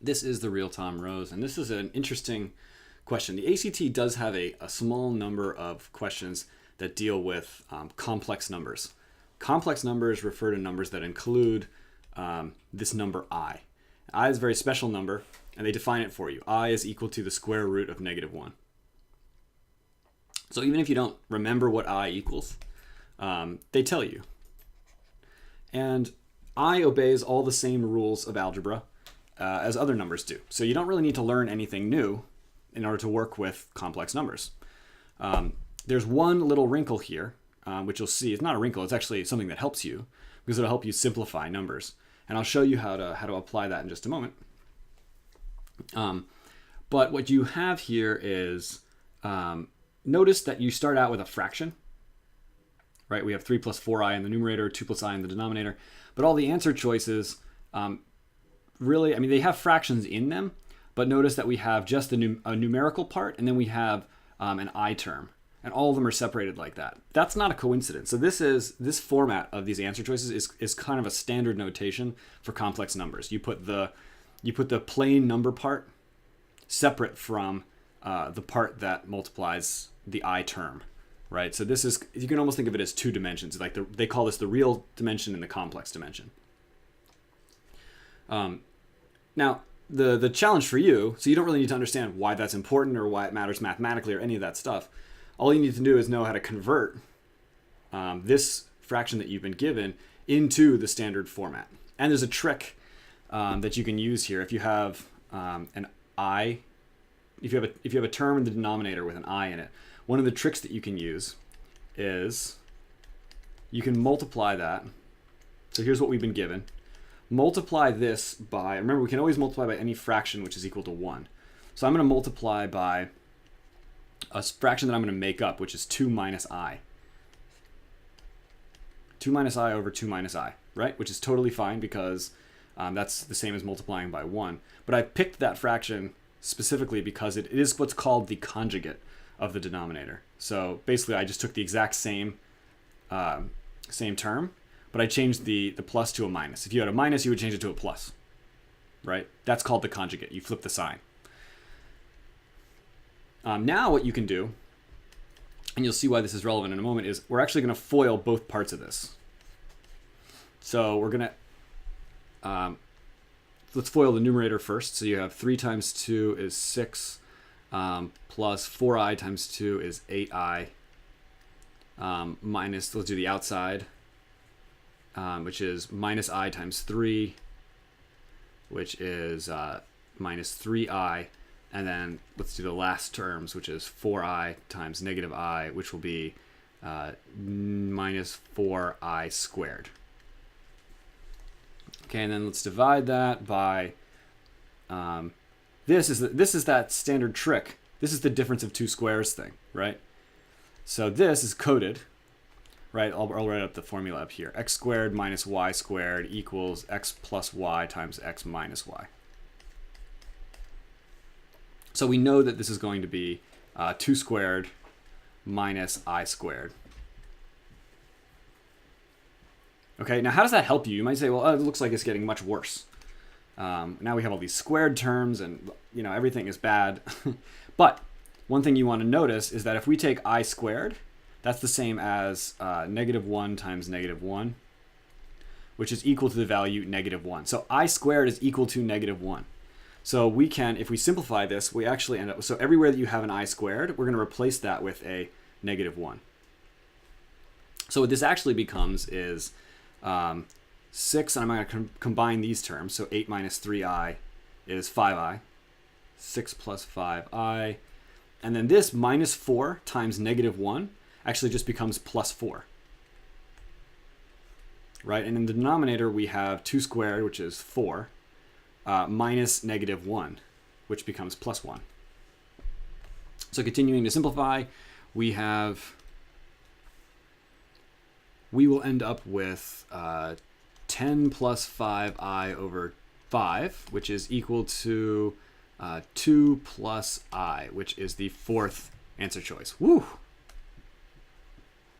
This is the real-time rows, and this is an interesting question. The ACT does have a small number of questions that deal with complex numbers. Complex numbers refer to numbers that include this number I. I is a very special number, and they define it for you. I is equal to the square root of -1. So even if you don't remember what I equals, they tell you. And I obeys all the same rules of algebra as other numbers do. So you don't really need to learn anything new in order to work with complex numbers. There's one little wrinkle here, which you'll see. It's not a wrinkle, it's actually something that helps you, because it'll help you simplify numbers. And I'll show you how to apply that in just a moment. But what you have here is, notice that you start out with a fraction, right? We have 3 plus 4i in the numerator, 2 plus I in the denominator. But all the answer choices, really, I mean, they have fractions in them, but notice that we have just a numerical part, and then we have an I term. And all of them are separated like that. That's not a coincidence. So this format of these answer choices is kind of a standard notation for complex numbers. You put the plain number part separate from the part that multiplies the I term, right? So this is, you can almost think of it as two dimensions. Like they call this the real dimension and the complex dimension. Now, the challenge for you, so you don't really need to understand why that's important or why it matters mathematically or any of that stuff. All you need to do is know how to convert this fraction that you've been given into the standard format. And there's a trick that you can use here. If you have an I, if you have a term in the denominator with an I in it, one of the tricks that you can use is you can multiply that. So here's what we've been given. Multiply this by, remember we can always multiply by any fraction which is equal to 1. So I'm going to multiply by a fraction that I'm going to make up, which is 2 minus I. 2 minus I over 2 minus I, right? Which is totally fine because that's the same as multiplying by 1. But I picked that fraction specifically because it is what's called the conjugate of the denominator. So basically I just took the exact same term, but I changed the plus to a minus. If you had a minus, you would change it to a plus, right? That's called the conjugate. You flip the sign. Now what you can do, and you'll see why this is relevant in a moment, is we're actually going to FOIL both parts of this. So we're going to, let's FOIL the numerator first. So you have 3 times 2 is 6, plus 4i times 2 is 8i, minus, let's do the outside, which is minus I times 3, which is minus 3i. And then let's do the last terms, which is 4i times negative I, which will be minus 4i squared. Okay, and then let's divide that by, this is that standard trick. This is the difference of two squares thing, right? So this is coded, right? I'll write up the formula up here. X squared minus y squared equals x plus y times x minus y. So we know that this is going to be 2 squared minus I squared. Okay, now how does that help you? You might say, well, it looks like it's getting much worse. Now we have all these squared terms and everything is bad. But one thing you want to notice is that if we take I squared, that's the same as -1 times -1, which is equal to the value -1. So I squared is equal to -1. So we can, if we simplify this, we actually end up, so everywhere that you have an I squared, we're going to replace that with a -1. So what this actually becomes is 6, and I'm going to combine these terms. So 8 minus 3i is 5i, 6 plus 5i, and then this minus 4 times -1 actually just becomes plus 4. Right, and in the denominator we have 2 squared, which is 4, minus -1, which becomes plus 1. So continuing to simplify, we will end up with 10 plus 5i over 5, which is equal to 2 plus I, which is the fourth answer choice. Woo!